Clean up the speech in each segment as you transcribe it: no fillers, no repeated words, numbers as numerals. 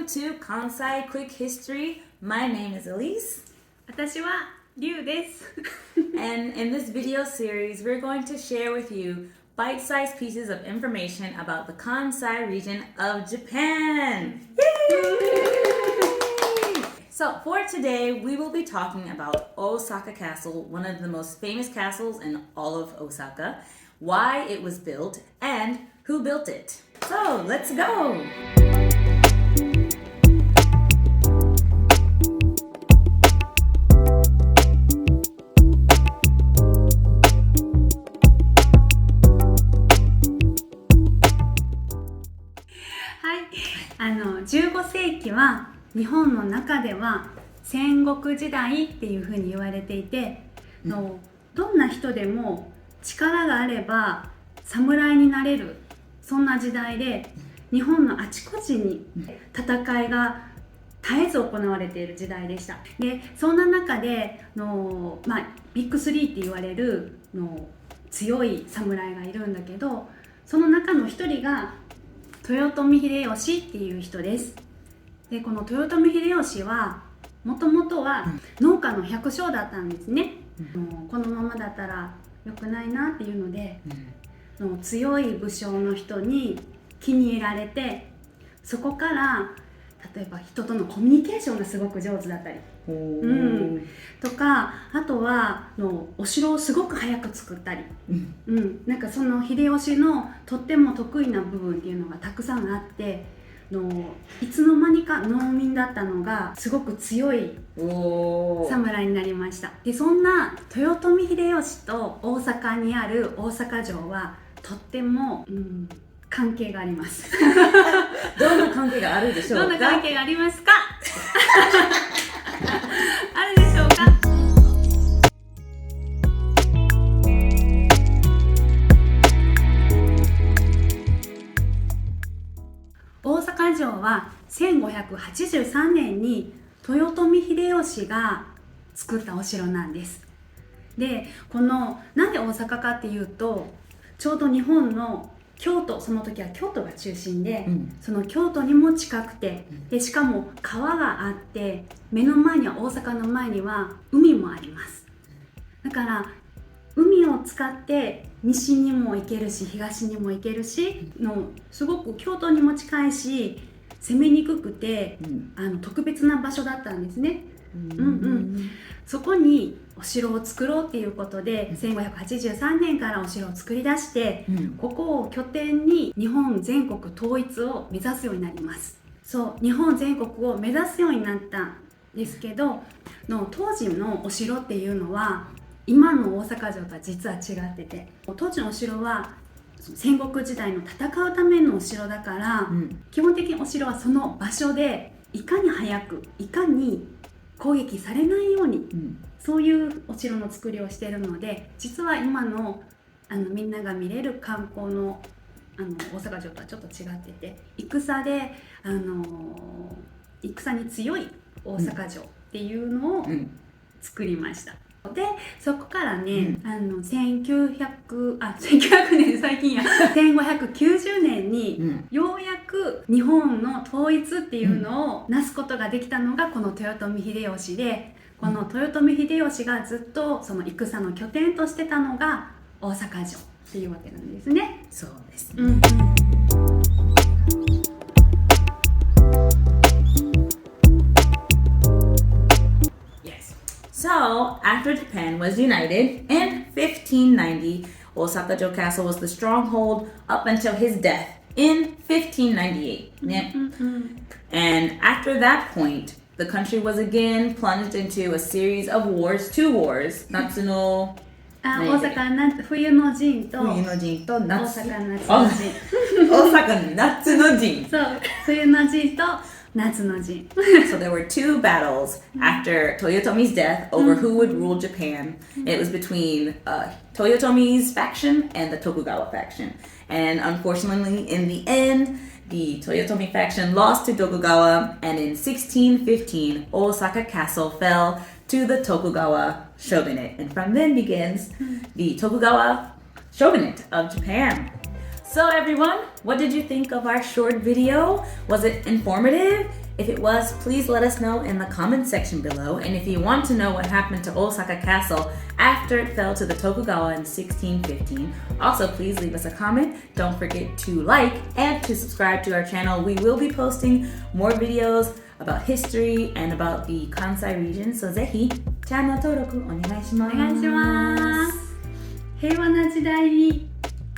to Kansai Quick History. My name is Elise. 私はリュウです。And in this video series, we're going to share with you bite-sized pieces of information about the Kansai region of Japan. Yay! So for today, we will be talking about Osaka Castle, one of the most famous castles in all of Osaka, why it was built, and who built it. So let's go!はい、15世紀は日本の中では戦国時代っていうふうに言われていて、どんな人でも力があれば侍になれる、そんな時代で日本のあちこちに戦いが絶えず行われている時代でした。でそんな中でビッグスリーって言われる強い侍がいるんだけど、その中の一人が豊臣秀吉っていう人です。でこの豊臣秀吉はもともとは農家の百姓だったんですね。このままだったら良くないなっていうので、強い武将の人に気に入られて、そこから例えば人とのコミュニケーションがすごく上手だったり、とか、あとはお城をすごく早く作ったり、なんかその秀吉のとっても得意な部分っていうのがたくさんあって、いつの間にか農民だったのがすごく強い侍になりました。でそんな豊臣秀吉と大阪にある大阪城はとっても、関係があります。どんな関係があるでしょうか？どんな関係がありますか？あるでしょうか？大阪城は1583年に豊臣秀吉が作ったお城なんです。でなんで大阪かっていうと、ちょうど日本の京都、その時は京都が中心で、その京都にも近くて、でしかも川があって、目の前には大阪の前には海もあります。だから海を使って西にも行けるし東にも行けるしすごく京都にも近いし攻めにくくて、特別な場所だったんですね。そこにお城を作ろうっていうことで1583年からお城を作り出して、ここを拠点に日本全国統一を目指すようになります。そう、日本全国を目指すようになったんですけど、当時のお城っていうのは今の大阪城とは実は違ってて、当時のお城は戦国時代の戦うためのお城だから、基本的にお城はその場所でいかに早くいかに攻撃されないように、そういうお城の作りをしているので、実は今のみんなが見れる観光の大阪城とはちょっと違ってて、戦で戦に強い大阪城っていうのを作りました。でそこからね、1900年、最近や1590年に、ようやく日本の統一っていうのをなすことができたのがこの豊臣秀吉で、この豊臣秀吉がずっとその戦の拠点としてたのが大阪城っていうわけなんですね。そうですね。So, after Japan was united in 1590, Osaka-jo Castle was the stronghold up until his death in 1598. And after that point, the country was again plunged into a series of wars, two wars, Natsuno... 大阪冬の陣と冬の陣と夏大阪夏の陣大阪夏の陣そう、冬の陣と夏の陣So there were two battles after Toyotomi's death over who would rule Japan. It was between Toyotomi's faction and the Tokugawa faction. And unfortunately, in the end, the Toyotomi faction lost to Tokugawa, and in 1615, Osaka Castle fell to the Tokugawa shogunate. And from then begins the Tokugawa shogunate of Japan. So everyone, what did you think of our short video? Was it informative? If it was, please let us know in the comment section below. And if you want to know what happened to Osaka Castle after it fell to the Tokugawa in 1615, also please leave us a comment. Don't forget to like and to subscribe to our channel. We will be posting more videos about history and about the Kansai region. So ぜひチャンネル登録お願いします。お願いします。平和な時代に、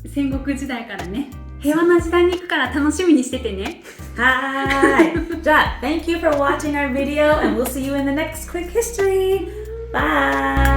戦国時代からね、平和な時代に行くから楽しみにしててね。Hi! Thank you for watching our video and we'll see you in the next quick history. Bye!